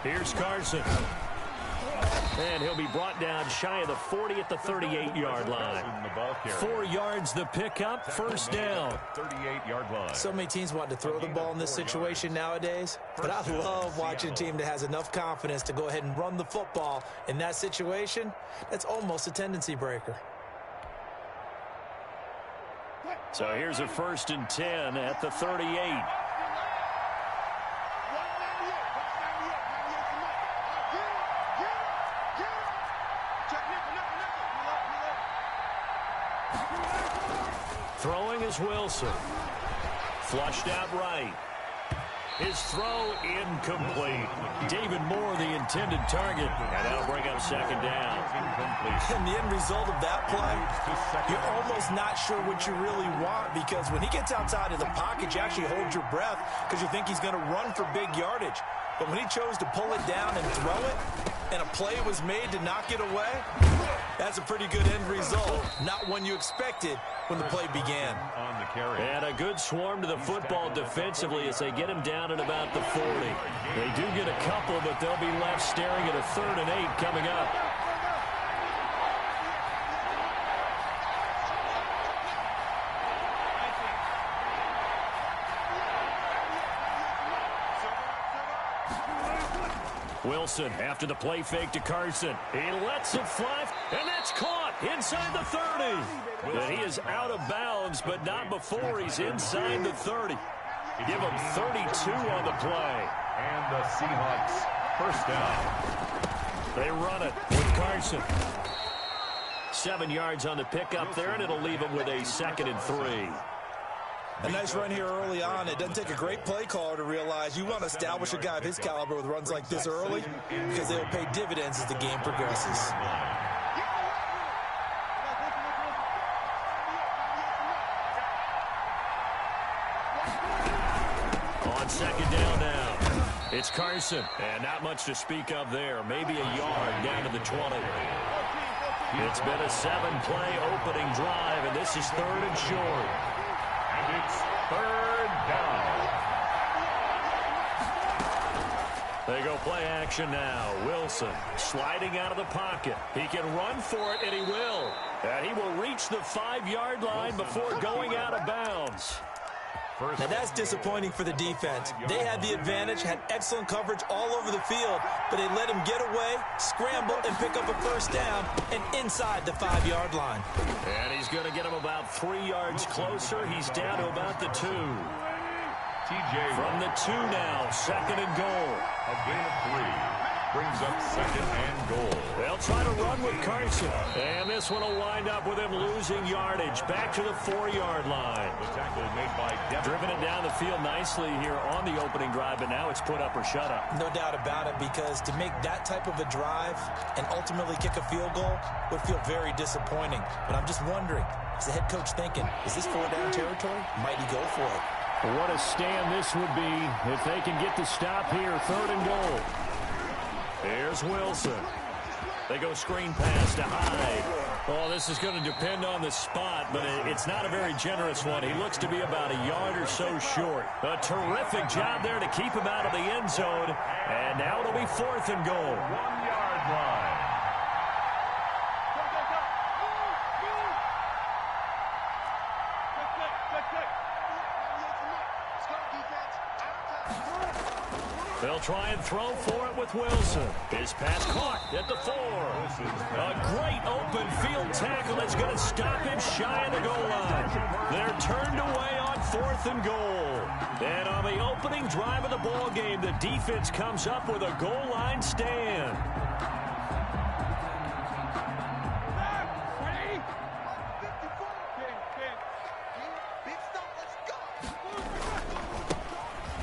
Here's Carson. And he'll be brought down shy of the 40 at the 38-yard line. 4 yards the pickup, first down. 38-yard line. So many teams want to throw the ball in this situation nowadays, but I love watching a team that has enough confidence to go ahead and run the football. In that situation, that's almost a tendency breaker. So here's a 1st and 10 at the 38. Throwing is Wilson. Flushed out right. His throw incomplete. David Moore, the intended target. And that'll bring up 2nd down. And the end result of that play, you're almost not sure what you really want, because when he gets outside of the pocket, you actually hold your breath because you think he's going to run for big yardage. But when he chose to pull it down and throw it, and a play was made to knock it away, that's a pretty good end result. Not one you expected when the play began. And a good swarm to the football defensively as they get him down at about the 40. They do get a couple, but they'll be left staring at a 3rd and 8 coming up. Wilson after the play fake to Carson. He lets it fly, and that's caught inside the 30. But he is out of bounds, but not before he's inside the 30. Give him 32 on the play. And the Seahawks, first down. They run it with Carson. 7 yards on the pickup there, and it'll leave him with a 2nd and 3. A nice run here early on. It doesn't take a great play caller to realize you want to establish a guy of his caliber with runs like this early, because they'll pay dividends as the game progresses. On 2nd down now, it's Carson. And not much to speak of there. Maybe a yard down to the 20. It's been a 7-play opening drive, and this is 3rd and short. And it's 3rd down. They go play action now. Wilson sliding out of the pocket. He can run for it, and he will. And he will reach the 5-yard line before going out of bounds. Now that's disappointing for the defense. They had the advantage, had excellent coverage all over the field, but they let him get away, scramble, and pick up a 1st down, and inside the 5-yard line. And he's going to get him about 3 yards closer. He's down to about the 2. From the 2 now, 2nd and goal. A gain of 3. Brings up 2nd and goal. They'll try to run with Carson. And this one will wind up with him losing yardage. Back to the 4-yard line. The tackle made by Devin. Driven it down the field nicely here on the opening drive, but now it's put up or shut up. No doubt about it, because to make that type of a drive and ultimately kick a field goal would feel very disappointing. But I'm just wondering, is the head coach thinking, is this 4-down territory? Might he go for it? What a stand this would be if they can get the stop here. 3rd and goal. Here's Wilson. They go screen pass to Hyde. Oh, this is going to depend on the spot, but it's not a very generous one. He looks to be about a yard or so short. A terrific job there to keep him out of the end zone. And now it'll be 4th and goal. 1-yard line. They'll try and throw for it with Wilson. His pass caught at the 4. A great open field tackle that's going to stop him shy of the goal line. They're turned away on 4th and goal. And on the opening drive of the ball game, the defense comes up with a goal line stand.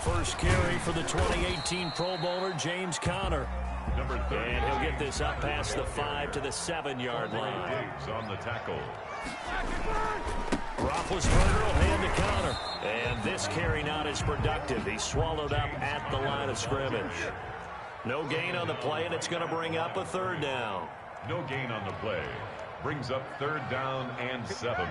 First carry for the 2018 Pro Bowler, James Conner. And he'll get this up past the 5 to the 7-yard line. On the tackle. Roethlisberger will hand to Conner. And this carry not as productive. He's swallowed up at the line of scrimmage. No gain on the play, and it's going to bring up a 3rd down. No gain on the play. Brings up 3rd down and 7.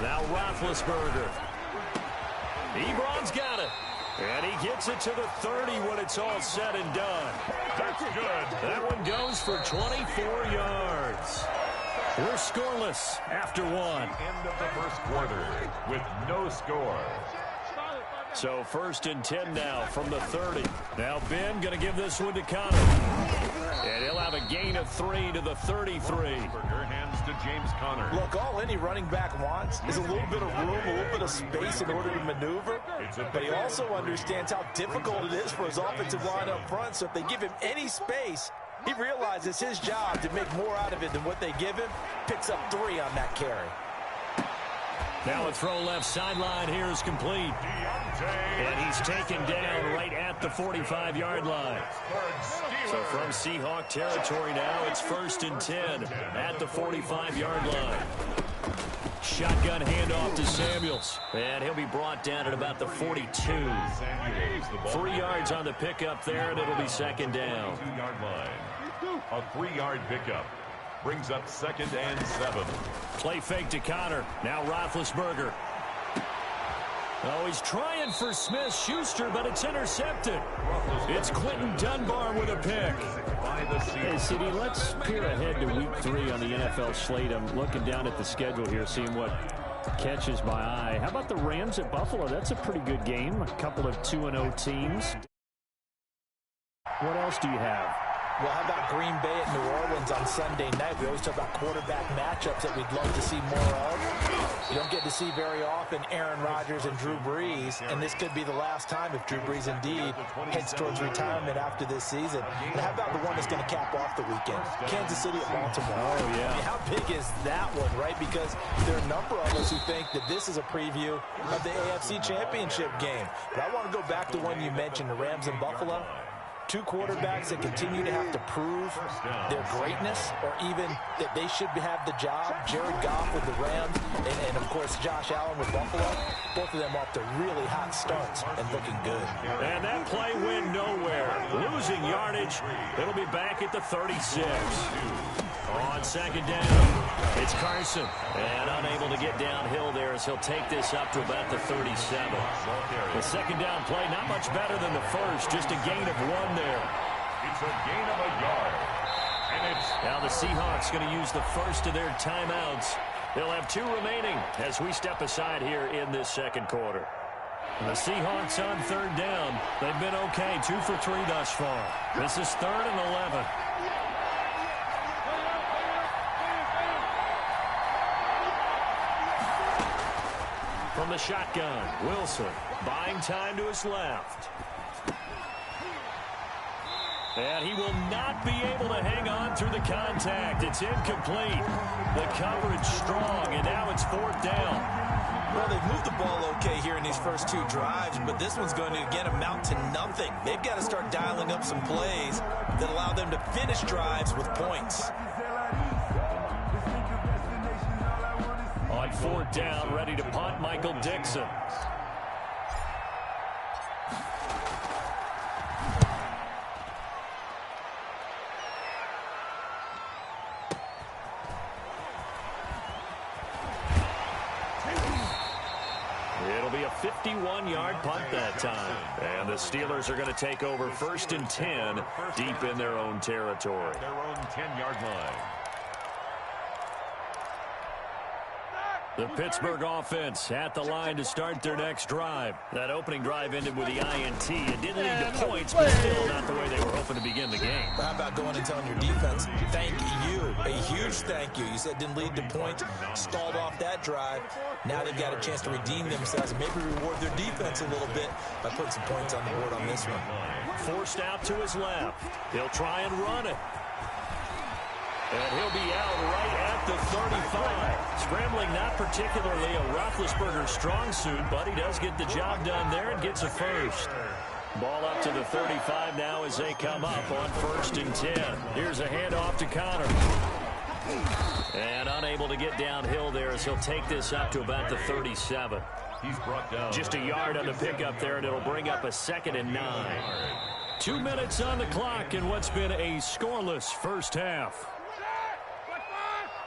Now Roethlisberger. Ebron's got it. And he gets it to the 30 when it's all said and done. That's good. That one goes for 24 yards. We're scoreless after one. End of the first quarter with no score. So 1st and 10 now from the 30. Now Ben going to give this one to Connor. And he'll have a gain of 3 to the 33. Hands to James Conner. Look, all any running back wants is a little bit of room, a little bit of space in order to maneuver. But he also understands how difficult it is for his offensive line up front. So if they give him any space, he realizes his job to make more out of it than what they give him. Picks up 3 on that carry. Now a throw left sideline here is complete. And he's taken down right at the 45-yard line. So from Seahawk territory now, it's 1st and 10 at the 45-yard line. Shotgun handoff to Samuels. And he'll be brought down at about the 42. 3 yards on the pickup there, and it'll be 2nd down. A 3-yard pickup. Brings up 2nd and 7. Play fake to Connor. Now Roethlisberger. Oh, he's trying for Smith-Schuster, but it's intercepted. It's Quentin Dunbar with a pick. Hey, CD, let's peer ahead to Week 3 on the NFL slate. I'm looking down at the schedule here, seeing what catches my eye. How about the Rams at Buffalo? That's a pretty good game. A couple of 2-0 teams. What else do you have? Well, how about Green Bay at New Orleans on Sunday night? We always talk about quarterback matchups that we'd love to see more of. You don't get to see very often Aaron Rodgers and Drew Brees, and this could be the last time if Drew Brees indeed heads towards retirement after this season. And how about the one that's going to cap off the weekend? Kansas City at Baltimore. Oh, yeah. I mean, how big is that one, right? Because there are a number of us who think that this is a preview of the AFC Championship game. But I want to go back to one you mentioned, the Rams and Buffalo. 2 quarterbacks that continue to have to prove their greatness or even that they should have the job. Jared Goff with the Rams and of course, Josh Allen with Buffalo. Both of them off to really hot starts and looking good. And that play went nowhere. Losing yardage. It'll be back at the 36. On 2nd down, it's Carson. And unable to get downhill there as he'll take this up to about the 37. The 2nd down play, not much better than the first. Just a gain of 1 there. It's a gain of a yard. And it's now the Seahawks going to use the first of their timeouts. They'll have 2 remaining as we step aside here in this 2nd quarter. The Seahawks on 3rd down. They've been okay, 2 for 3 thus far. This is 3rd and 11. From the shotgun, Wilson buying time to his left. And he will not be able to hang on through the contact. It's incomplete. The coverage strong, and now it's 4th down. Well, they've moved the ball okay here in these first 2 drives, but this one's going to, again, amount to nothing. They've got to start dialing up some plays that allow them to finish drives with points. On 4th down, ready to punt, Michael Dixon. It'll be a 51-yard punt that time. And the Steelers are going to take over 1st and 10 deep in their own territory. their own 10-yard line. The Pittsburgh offense at the line to start their next drive. That opening drive ended with the INT. It didn't lead to points, but still not the way they were hoping to begin the game. How about going and telling your defense, thank you, a huge thank you. You said didn't lead to points, stalled off that drive. Now they've got a chance to redeem themselves and maybe reward their defense a little bit by putting some points on the board on this one. Forced out to his left. He'll try and run it. And he'll be out right at the 35. Scrambling not particularly a Roethlisberger strong suit, but he does get the job done there and gets a first. Ball up to the 35 now as they come up on 1st and 10. Here's a handoff to Connor. And unable to get downhill there as he'll take this up to about the 37. He's brought down. Just a yard on the pickup there, and it'll bring up a 2nd and 9. 2 minutes on the clock in what's been a scoreless first half.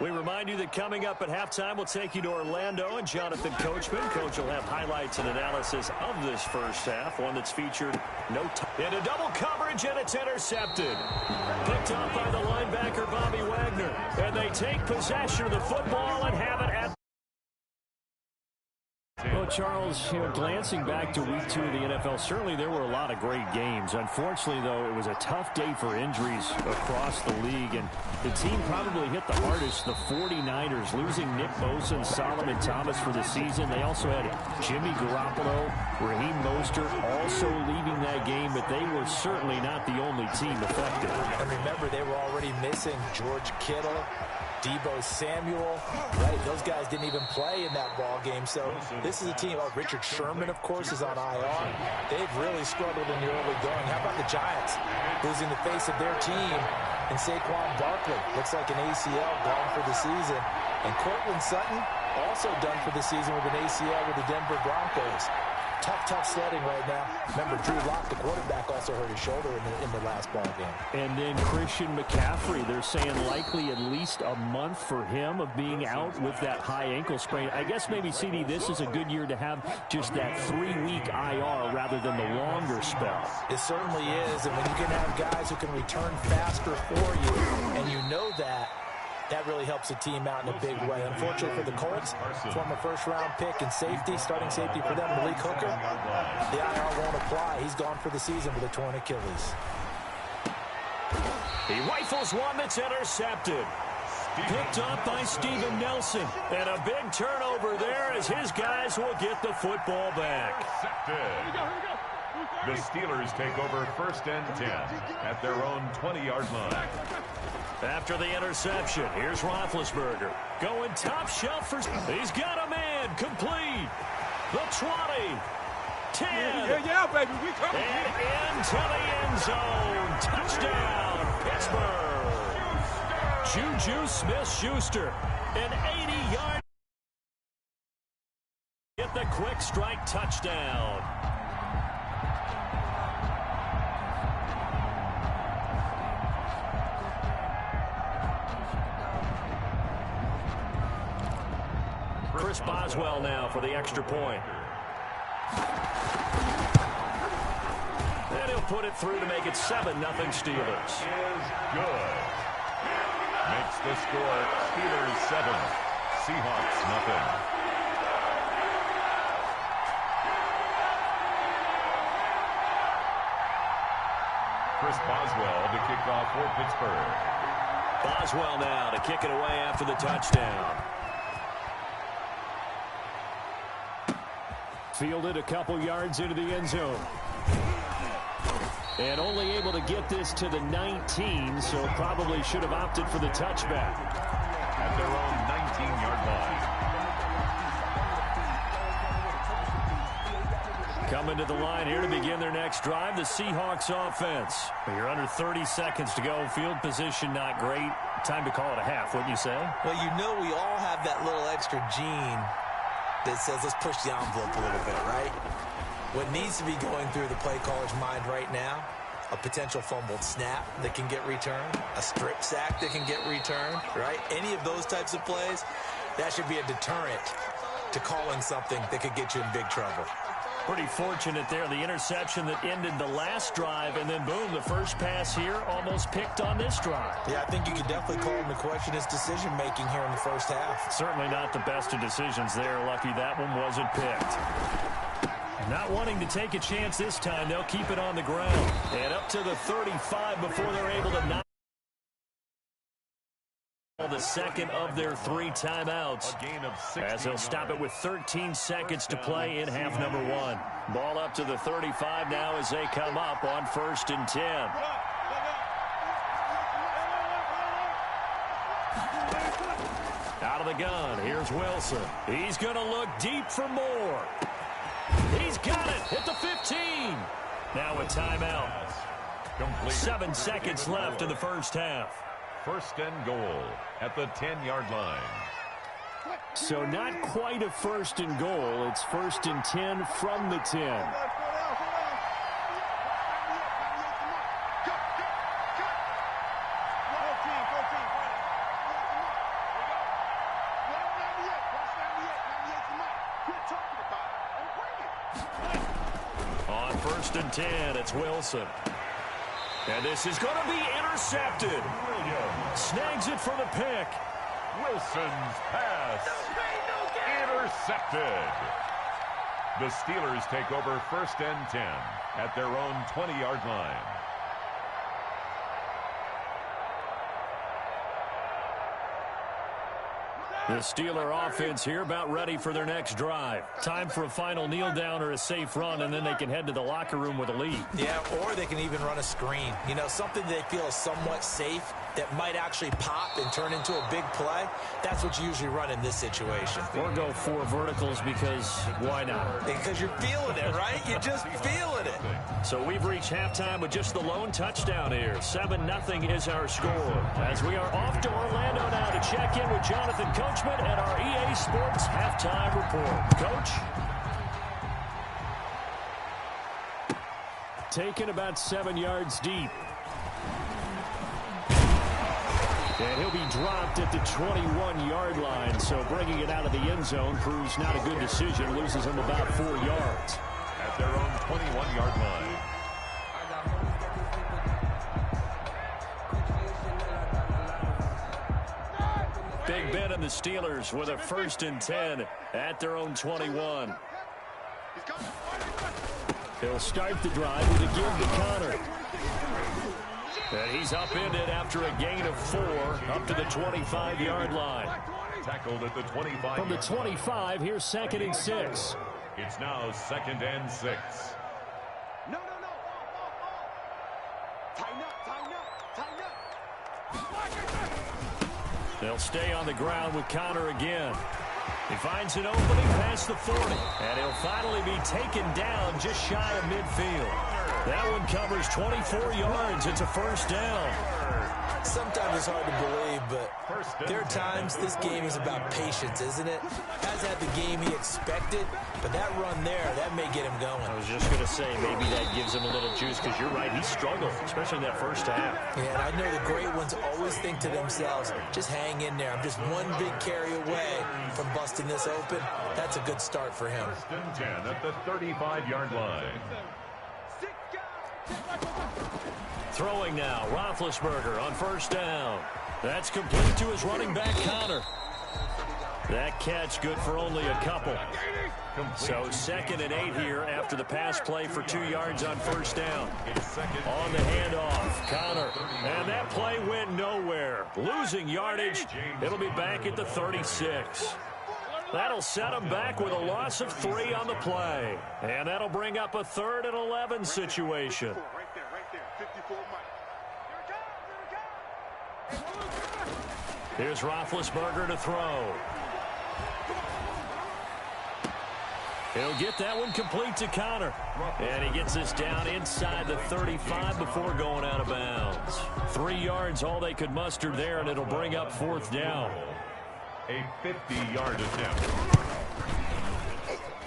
We remind you that coming up at halftime, we'll take you to Orlando and Jonathan Coachman. Coach will have highlights and analysis of this first half, one that's featured into double coverage, and it's intercepted. Picked up by the linebacker, Bobby Wagner. And they take possession of the football and have it at... Well, Charles, glancing back to week 2 of the NFL, certainly there were a lot of great games. Unfortunately, though, it was a tough day for injuries across the league, and the team probably hit the hardest, the 49ers, losing Nick Bosa and Solomon Thomas for the season. They also had Jimmy Garoppolo, Raheem Mostert also leaving that game, but they were certainly not the only team affected. And remember, they were already missing George Kittle, Deebo Samuel, right? Those guys didn't even play in that ball game. So this is a team. Oh, Richard Sherman, of course, is on IR. They've really struggled in the early going. How about the Giants losing the face of their team? And Saquon Barkley looks like an ACL gone for the season. And Cortland Sutton also done for the season with an ACL with the Denver Broncos. Tough sledding right now. Remember, Drew Lock, the quarterback, also hurt his shoulder in the last ball game. And then Christian McCaffrey, they're saying likely at least a month for him of being out with that high ankle sprain. I guess maybe, CD, this is a good year to have just that 3-week IR rather than the longer spell. It certainly is, and when you can have guys who can return faster for you, and you know that really helps the team out in a big way. Unfortunately for the Colts, former first-round pick and safety, starting safety for them, Malik Hooker, the IR won't apply. He's gone for the season with a torn Achilles. He rifles one that's intercepted. Picked up by Steven Nelson. And a big turnover there as his guys will get the football back. The Steelers take over 1st and 10 at their own 20-yard line. After the interception, here's Roethlisberger. Going top shelf for... He's got a man. Complete. The 20. 10. Yeah, baby. We coming. And into the end zone. Touchdown, Pittsburgh. Juju Smith-Schuster. An 80-yard... Get the quick strike touchdown. Chris Boswell now for the extra point. And he'll put it through to make it 7-0 Steelers. Is good. Makes the score Steelers 7, Seahawks nothing. Chris Boswell to kick off for Pittsburgh. Boswell now to kick it away after the touchdown. Fielded a couple yards into the end zone. And only able to get this to the 19, so probably should have opted for the touchback. At their own 19-yard line. Coming to the line here to begin their next drive, the Seahawks offense. You're under 30 seconds to go. Field position not great. Time to call it a half, wouldn't you say? Well, you know we all have that little extra gene that says let's push the envelope a little bit, right? What needs to be going through the play caller's mind right now, a potential fumbled snap that can get returned, a strip sack that can get returned, right? Any of those types of plays, that should be a deterrent to calling something that could get you in big trouble. Pretty fortunate there, the interception that ended the last drive, and then boom, the first pass here almost picked on this drive. Yeah, I think you could definitely call into question his decision-making here in the first half. Certainly not the best of decisions there. Lucky that one wasn't picked. Not wanting to take a chance this time, they'll keep it on the ground. And up to the 35 before they're able to knock the second of their 3 timeouts, as they'll stop it with 13 seconds to play in half number 1. Ball up to the 35 now as they come up on 1st and 10. Out of the gun, here's Wilson. He's going to look deep for more. He's got it at the 15. Now a timeout. 7 seconds left in the first half. First and goal at the 10-yard line. So not quite a first and goal. It's first and 10 from the 10. On first and 10, it's Wilson. And this is going to be intercepted. Snags it for the pick. Wilson's pass. Intercepted. The Steelers take over first and 10 at their own 20-yard line. The Steeler offense here about ready for their next drive. Time for a final kneel down or a safe run, and then they can head to the locker room with a lead. Yeah, or they can even run a screen. You know, something they feel is somewhat safe that might actually pop and turn into a big play. That's what you usually run in this situation. Or go 4 verticals because why not? Because you're feeling it, right? You're just feeling it. So we've reached halftime with just the lone touchdown here. 7-0 is our score. As we are off to Orlando now to check in with Jonathan Coachman at our EA Sports Halftime Report. Coach? Taken about 7 yards deep. And he'll be dropped at the 21-yard line. So bringing it out of the end zone proves not a good decision. Loses him about 4 yards. At their own 21-yard line. Big Ben and the Steelers with a first and 10 at their own 21. He'll start the drive with a give to Connor. And he's upended after a gain of 4 up to the 25-yard line. Tackled at the 25. From the 25, here's second and 6. It's now second and 6. No. Tighten up. They'll stay on the ground with Connor again. He finds an opening past the 40. And he'll finally be taken down just shy of midfield. That one covers 24 yards. It's a first down. Sometimes it's hard to believe, but there are times this game is about patience, isn't it? Hasn't had the game he expected, but that run there, that may get him going. I was just going to say, maybe that gives him a little juice, because you're right, he struggled, especially in that first half. Yeah, and I know the great ones always think to themselves, just hang in there. I'm just one big carry away from busting this open. That's a good start for him. First and 10 at the 35-yard line. Throwing now, Roethlisberger on first down. That's complete to his running back, Connor. That catch good for only a couple. So second and 8 here after the pass play for 2 yards on first down. On the handoff, Connor. And that play went nowhere. Losing yardage. It'll be back at the 36. That'll set him back with a loss of 3 on the play. And that'll bring up a 3rd and 11 situation. Here's Roethlisberger to throw. He'll get that one complete to Connor. And he gets this down inside the 35 before going out of bounds. 3 yards, all they could muster there, and it'll bring up 4th down. A 50-yard attempt.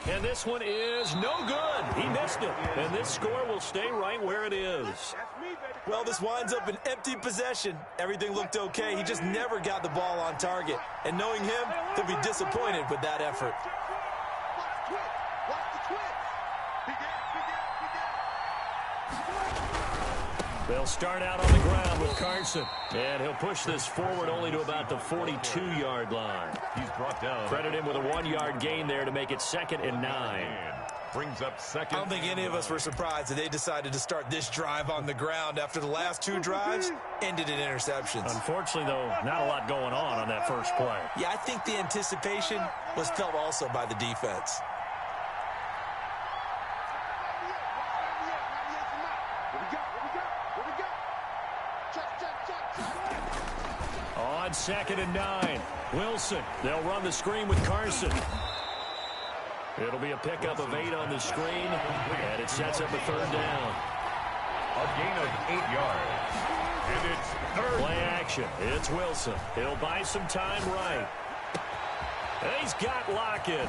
And this one is no good. He missed it. And this score will stay right where it is. Well, this winds up an empty possession. Everything looked okay. He just never got the ball on target. And knowing him, he'll be disappointed with that effort. They'll start out on the ground with Carson. And he'll push this forward only to about the 42-yard line. He's brought down. Credit him with a 1-yard gain there to make it 2nd and 9. Brings up second. I don't think any of us were surprised that they decided to start this drive on the ground after the last 2 drives ended in interceptions. Unfortunately, though, not a lot going on that first play. Yeah, I think the anticipation was felt also by the defense. On 2nd and 9, Wilson. They'll run the screen with Carson. It'll be a pickup of 8 on the screen, and it sets up a 3rd down. A gain of 8 yards. And it's Play action. It's Wilson. He'll buy some time right. He's got Lockett.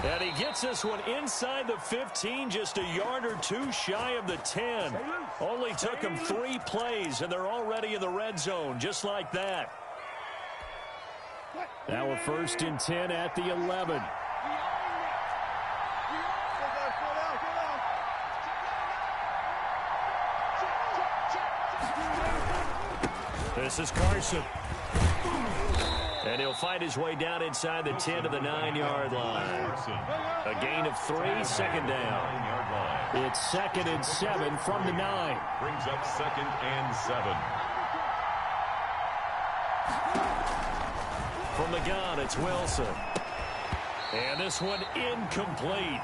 And he gets this one inside the 15, just a yard or two shy of the 10. Only took him 3 plays, and they're already in the red zone, just like that. Now we're 1st and 10 at the 11. This is Carson. And he'll fight his way down inside the 10 to the 9-yard line. A gain of 3, 2nd down. It's 2nd and 7 from the 9. Brings up 2nd and 7. From the gun, it's Wilson. And this one incomplete.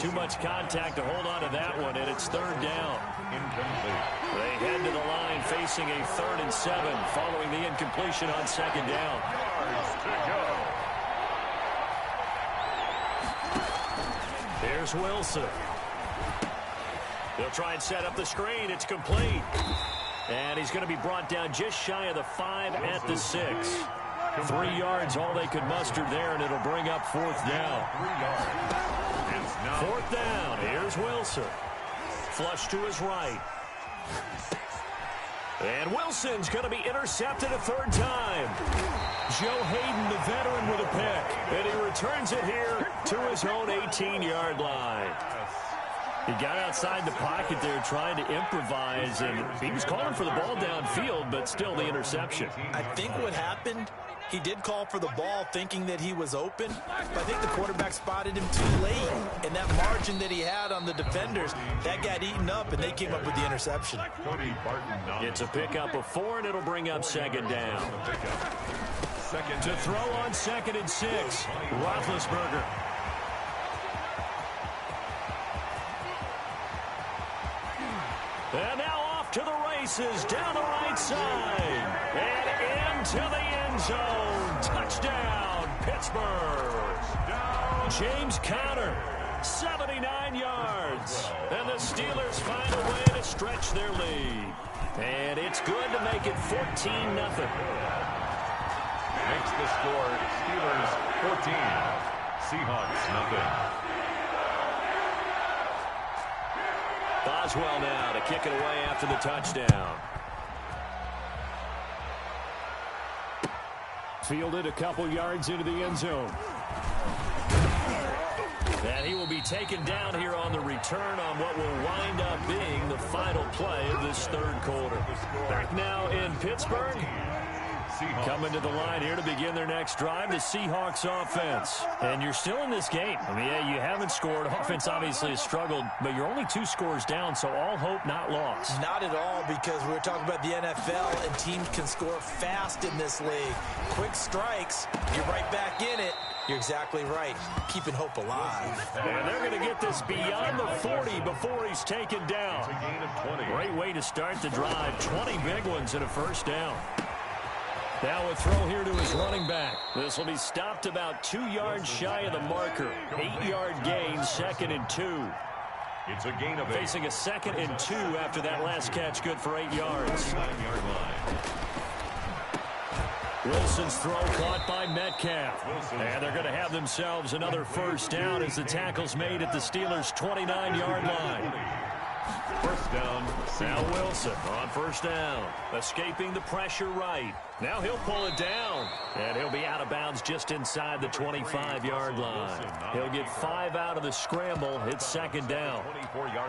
Too much contact to hold on to that one, and it's 3rd down. Incomplete. They head to the line facing a 3rd and 7 following the incompletion on 2nd down. Yards to go. Here's Wilson. They'll try and set up the screen. It's complete. And he's going to be brought down just shy of the 5 at the 6. 3 yards, all they could muster there, and it'll bring up 4th down. 3 yards. 4th down. Here's Wilson. Flush to his right. And Wilson's going to be intercepted a 3rd time. Joe Hayden, the veteran, with a pick. And he returns it here to his own 18-yard line. He got outside the pocket there trying to improvise, and he was calling for the ball downfield, but still the interception. I think what happened, he did call for the ball thinking that he was open, but I think the quarterback spotted him too late. And that margin that he had on the defenders, that got eaten up, and they came up with the interception. It's a pickup of 4, and it'll bring up 2nd down. To throw on 2nd and 6, Roethlisberger. And now off to the races, down the right side, and into the end zone. Touchdown, Pittsburgh. James Conner, 79 yards. And the Steelers find a way to stretch their lead. And it's good to make it 14-0. Makes the score Steelers 14, Seahawks nothing. Boswell now to kick it away after the touchdown. Fielded a couple yards into the end zone. And he will be taken down here on the return on what will wind up being the final play of this 3rd quarter. Back now in Pittsburgh. Coming to the line here to begin their next drive, the Seahawks offense. And you're still in this game. I mean, yeah, you haven't scored. Offense obviously has struggled, but you're only 2 scores down, so all hope not lost. Not at all, because we're talking about the NFL, and teams can score fast in this league. Quick strikes, you're right back in it. You're exactly right. Keeping hope alive. And they're going to get this beyond the 40 before he's taken down. It's a gain of 20. Great way to start the drive. 20 big ones and a 1st down. Now a throw here to his running back. This will be stopped about 2 yards shy of the marker. 8-yard gain, 2nd and 2. It's a gain of 8. Facing a 2nd and 2 after that last catch, good for 8 yards. 9-yard line. Wilson's throw caught by Metcalf. And they're going to have themselves another 1st down as the tackle's made at the Steelers' 29-yard line. 1st down. Now Wilson on 1st down. Escaping the pressure right. Now he'll pull it down. And he'll be out of bounds just inside the 25-yard line. He'll get 5 out of the scramble. It's 2nd down.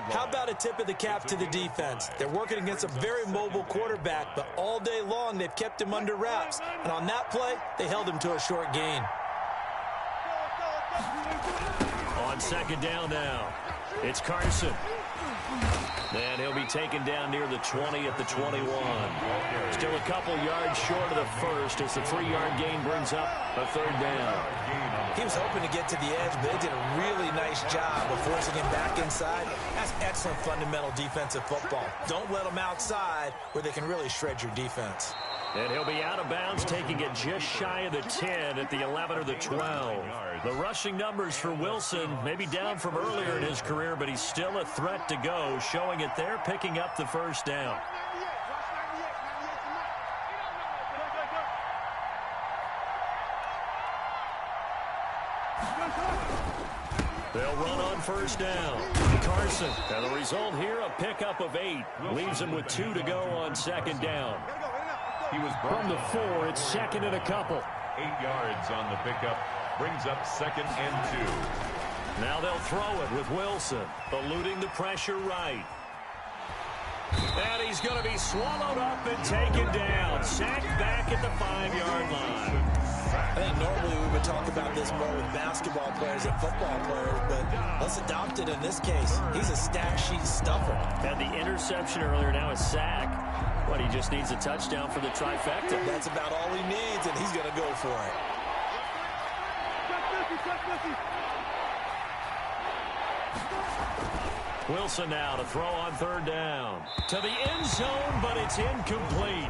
How about a tip of the cap to the defense? They're working against a very mobile quarterback, but all day long they've kept him under wraps. And on that play, they held him to a short gain. On 2nd down now, it's Carson. And he'll be taken down near the 20 at the 21. Still a couple yards short of the 1st as the 3-yard gain brings up a 3rd down. He was hoping to get to the edge, but they did a really nice job of forcing him back inside. That's excellent fundamental defensive football. Don't let them outside where they can really shred your defense. And he'll be out of bounds, taking it just shy of the 10 at the 11 or the 12. The rushing numbers for Wilson may be down from earlier in his career, but he's still a threat to go, showing it there, picking up the 1st down. They'll run on first down. Carson. And the result here, a pickup of 8. Leaves him with 2 to go on second down. He was From the 4, it's second and a couple. 8 yards on the pickup. Brings up second and 2. Now they'll throw it with Wilson. Eluding the pressure right. And he's going to be swallowed up and taken down. Sacked back at the 5-yard line. I think normally we would talk about this more with basketball players and football players, but let's adopt it in this case. He's a stat sheet stuffer. Had the interception earlier, now a sack. But he just needs a touchdown for the trifecta. That's about all he needs, and he's going to go for it. Wilson now to throw on third down. To the end zone, but it's incomplete.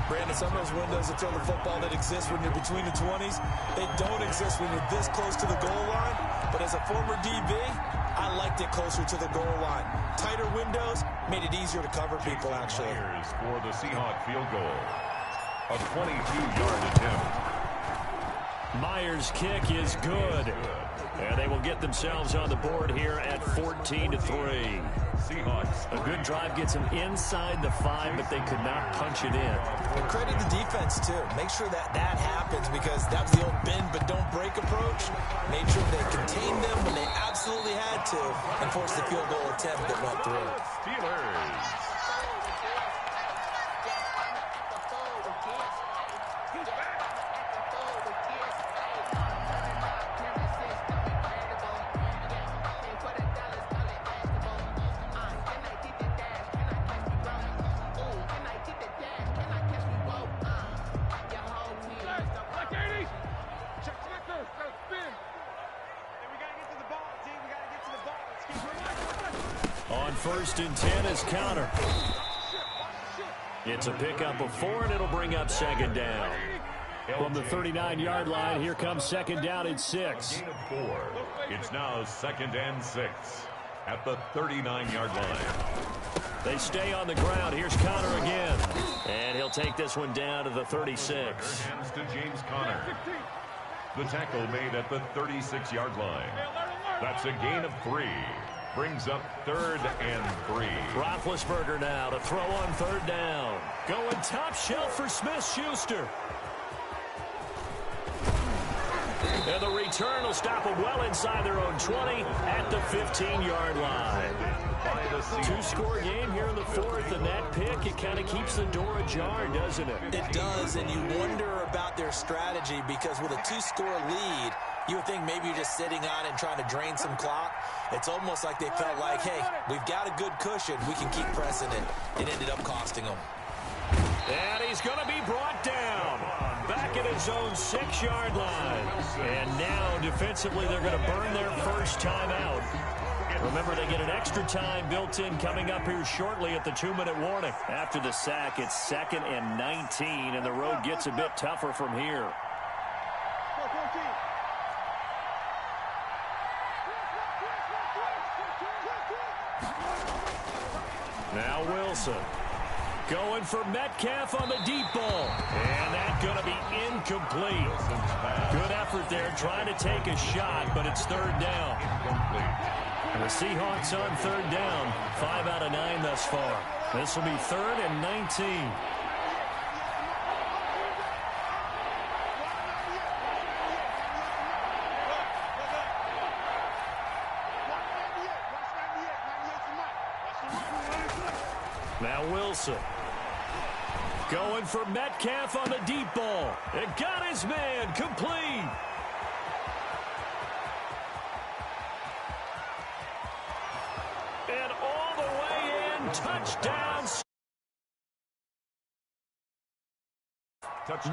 Brandon, some of those windows to throw the football that exist when you're between the 20s, they don't exist when you're this close to the goal line. But as a former DB, I liked it closer to the goal line. Tighter windows made it easier to cover people, actually. For the Seahawk field goal. A 22-yard attempt. Myers' kick is good. And they will get themselves on the board here at 14-3. Seahawks. A good drive gets them inside the 5, but they could not punch it in. And credit the defense, too. Make sure that happens, because that was the old bend but don't break approach. Made sure they contained them when they absolutely had to and forced the field goal attempt that went through. Steelers. On 1st and 10 is counter. It's a pickup of 4, and it'll bring up second down. From the 39-yard line, here comes second down at 6. Gain of 4. It's now second and 6 at the 39-yard line. They stay on the ground. Here's Connor again. And he'll take this one down to the 36. Hands to James Conner. The tackle made at the 36-yard line. That's a gain of 3. Brings up 3rd and 3. Roethlisberger now to throw on 3rd down. Going top shelf for Smith-Schuster. And the return will stop them well inside their own 20 at the 15-yard line. 2-score game here in the 4th, and that pick, it kind of keeps the door ajar, doesn't it? It does, and you wonder about their strategy, because with a 2-score lead, you would think maybe you're just sitting on it and trying to drain some clock. It's almost like they felt like, hey, we've got a good cushion. We can keep pressing it. It ended up costing them. And he's going to be brought down. Back at his own 6-yard line. And now, defensively, they're going to burn their first time out. Remember, they get an extra time built in coming up here shortly at the 2-minute warning. After the sack, it's 2nd and 19, and the road gets a bit tougher from here. Now Wilson. Going for Metcalf on the deep ball. And that's going to be incomplete. Good effort there trying to take a shot, but it's 3rd down. And the Seahawks on 3rd down. 5 out of 9 thus far. This will be 3rd and 19. Now Wilson. Going for Metcalf on the deep ball. It got his man complete. And all the way in. Touchdown.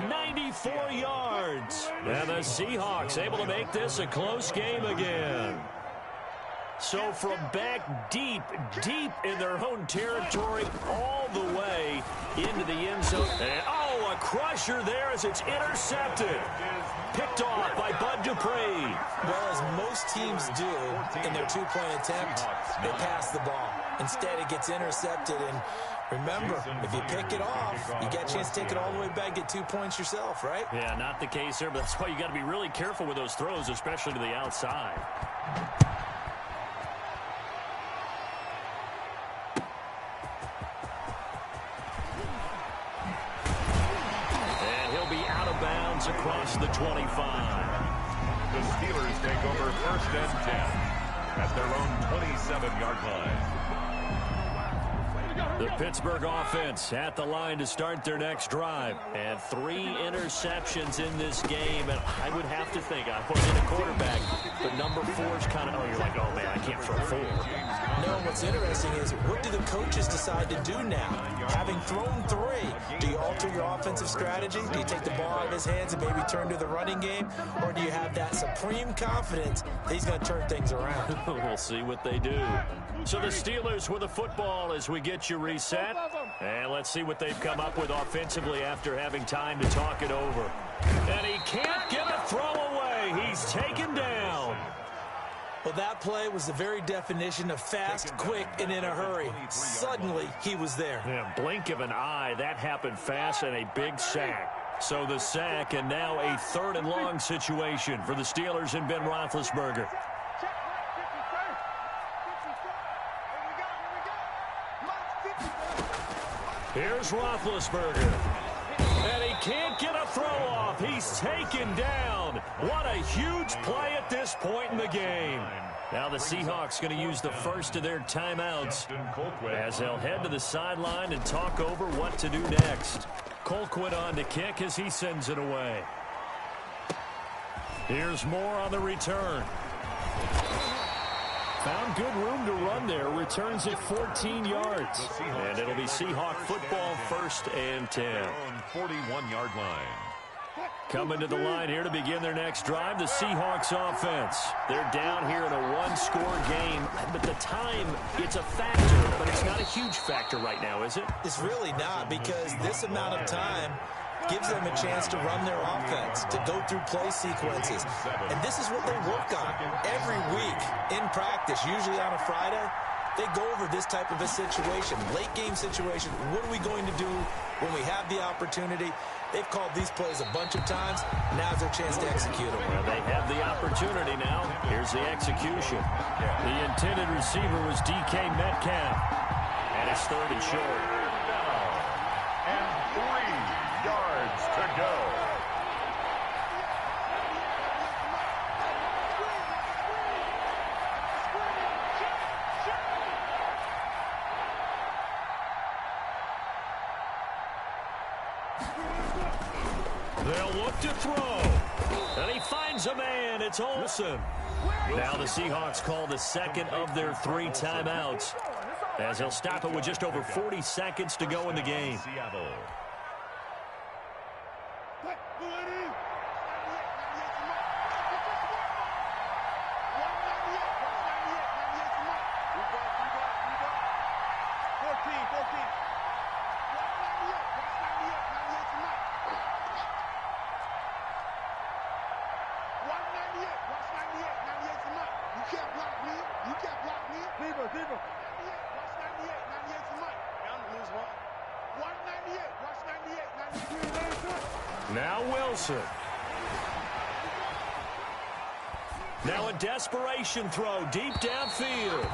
94 yards. And the Seahawks able to make this a close game again. So from back deep in their own territory, all the way into the end zone. And, oh, a crusher there as it's intercepted. Picked off by Bud Dupree. Well, as most most teams do in their two-point attempt, they pass the ball. Instead, it gets intercepted. And remember, if you pick it off, you get a chance to take it all the way back, get 2 points yourself, right? Yeah, not the case there, but that's why you got to be really careful with those throws, especially to the outside. And he'll be out of bounds across the 25. The Steelers take over 1st and 10 at their own 27-yard line. The Pittsburgh offense at the line to start their next drive. And 3 interceptions in this game. And I would have to think, I wasn't a quarterback, but number 4 is kind of, oh, you're like, oh, man, I can't throw 4. No, what's interesting is, what do the coaches decide to do now? Having thrown 3, do you alter your offensive strategy? Do you take the ball out of his hands and maybe turn to the running game? Or do you have that supreme confidence that he's going to turn things around? We'll see what they do. So the Steelers with the football as we get you reset. And let's see what they've come up with offensively after having time to talk it over. And he can't get a throw away. He's taken down. Well, that play was the very definition of fast, quick, and in a hurry. Suddenly, he was there. Yeah, blink of an eye. That happened fast, and a big sack. So the sack, and now a 3rd and long situation for the Steelers and Ben Roethlisberger. Here's Roethlisberger. And he can't get a throw off. He's taken down. What a huge play at this point in the game. Now the Seahawks going to use the first of their timeouts as they'll head to the sideline and talk over what to do next. Colquitt on to kick as he sends it away. Here's Moore on the return. Found good room to run there. Returns at 14 yards. And it'll be Seahawk football 1st and 10. 41-yard line. Coming to the line here to begin their next drive, the Seahawks offense. They're down here in a 1-score game, but the time, it's a factor, but it's not a huge factor right now, is it? It's really not, because this amount of time gives them a chance to run their offense, to go through play sequences. And this is what they work on every week in practice, usually on a Friday. They go over this type of a situation, late game situation. What are we going to do when we have the opportunity? They've called these plays a bunch of times. Now's their chance to execute them. Well, they have the opportunity now. Here's the execution. The intended receiver was DK Metcalf. And it's 3rd and short. And 3 yards to go. They'll look to throw. And he finds a man. It's Olsen. Now the Seahawks call the second of their 3 timeouts, as they'll stop it with just over 40 seconds to go in the game. Seattle. Now Wilson. Now a desperation throw deep downfield.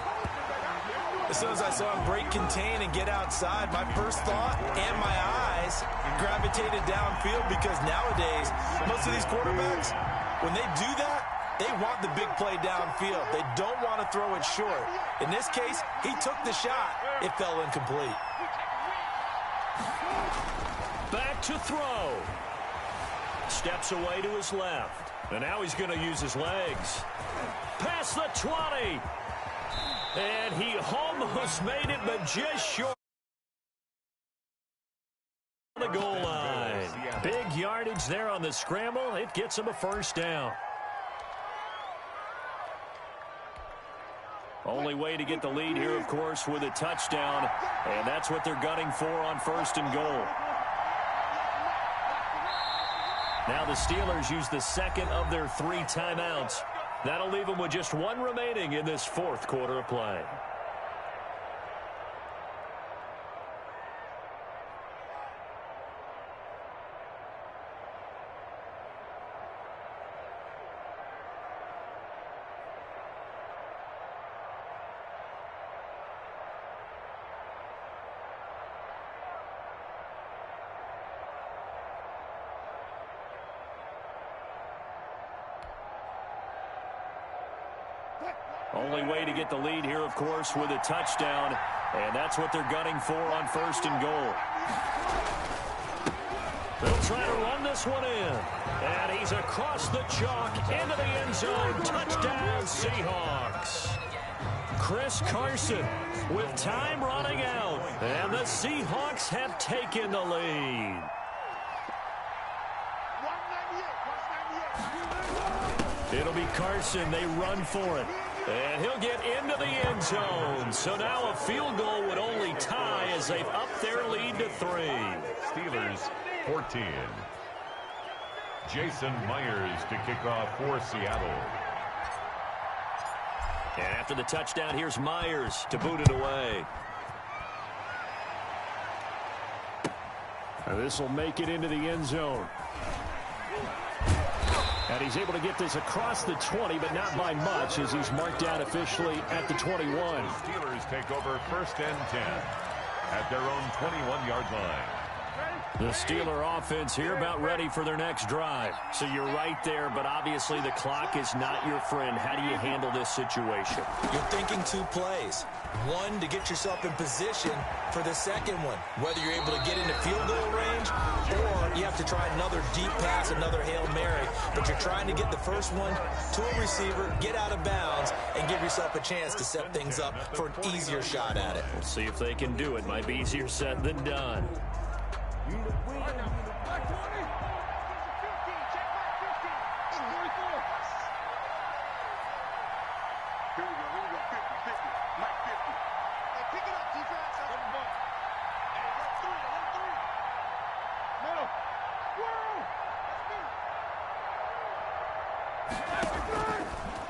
As soon as I saw him break contain and get outside, my first thought and my eyes gravitated downfield, because nowadays, most of these quarterbacks, when they do that, they want the big play downfield. They don't want to throw it short. In this case, he took the shot. It fell incomplete. Back to throw. Steps away to his left. And now he's going to use his legs. Past the 20. And he almost made it, but just short of the goal line. Big yardage there on the scramble. It gets him a 1st down. Only way to get the lead here, of course, with a touchdown. And that's what they're gunning for on 1st and goal. Now the Steelers use the second of their 3 timeouts That'll leave them with just one remaining in this fourth quarter of play. Only way to get the lead here, of course, with a touchdown. And that's what they're gunning for on 1st and goal. They'll try to run this one in. And he's across the chalk into the end zone. Touchdown, Seahawks. Chris Carson with time running out. And the Seahawks have taken the lead. It'll be Carson. They run for it. And he'll get into the end zone. So now a field goal would only tie as they've upped their lead to 3. Steelers 14. Jason Myers to kick off for Seattle. And after the touchdown, here's Myers to boot it away. And this will make it into the end zone. And he's able to get this across the 20, but not by much, as he's marked down officially at the 21. Steelers take over 1st and 10 at their own 21-yard line. The Steeler offense here about ready for their next drive. So you're right there, but obviously the clock is not your friend. How do you handle this situation? You're thinking 2 plays. One, to get yourself in position for the second one, whether you're able to get into field goal range or you have to try another deep pass, another Hail Mary. But you're trying to get the first one to a receiver, get out of bounds, and give yourself a chance to set things up for an easier shot at it. We'll see if they can do it. Might be easier said than done.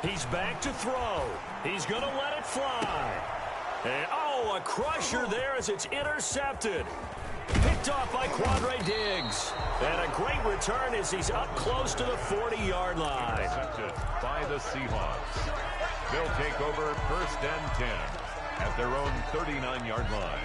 He's back to throw. He's going to let it fly. And, oh, a crusher there as it's intercepted. Picked off by Quandre Diggs. And a great return as he's up close to the 40-yard line. Intercepted by the Seahawks. They'll take over 1st and 10 at their own 39-yard line.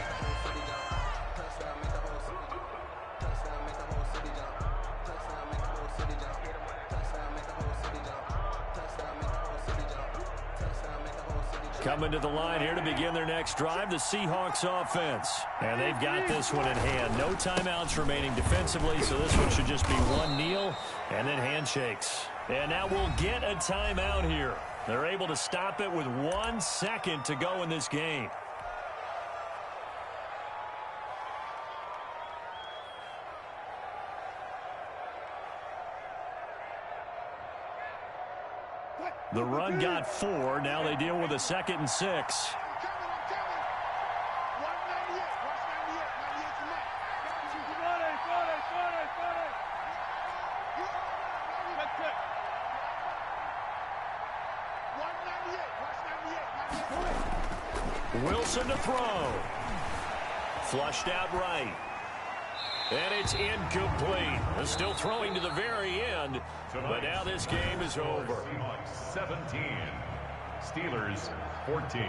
Coming to the line here to begin their next drive, the Seahawks offense. And they've got this one in hand. No timeouts remaining defensively, so this one should just be one kneel and then handshakes. And now we'll get a timeout here. They're able to stop it with 1 second to go in this game. The run got 4. Now they deal with a 2nd and 6. Wilson to throw. Flushed out right. And it's incomplete. They're still throwing to the very end. But now this game is over. Seahawks 17. Steelers 14.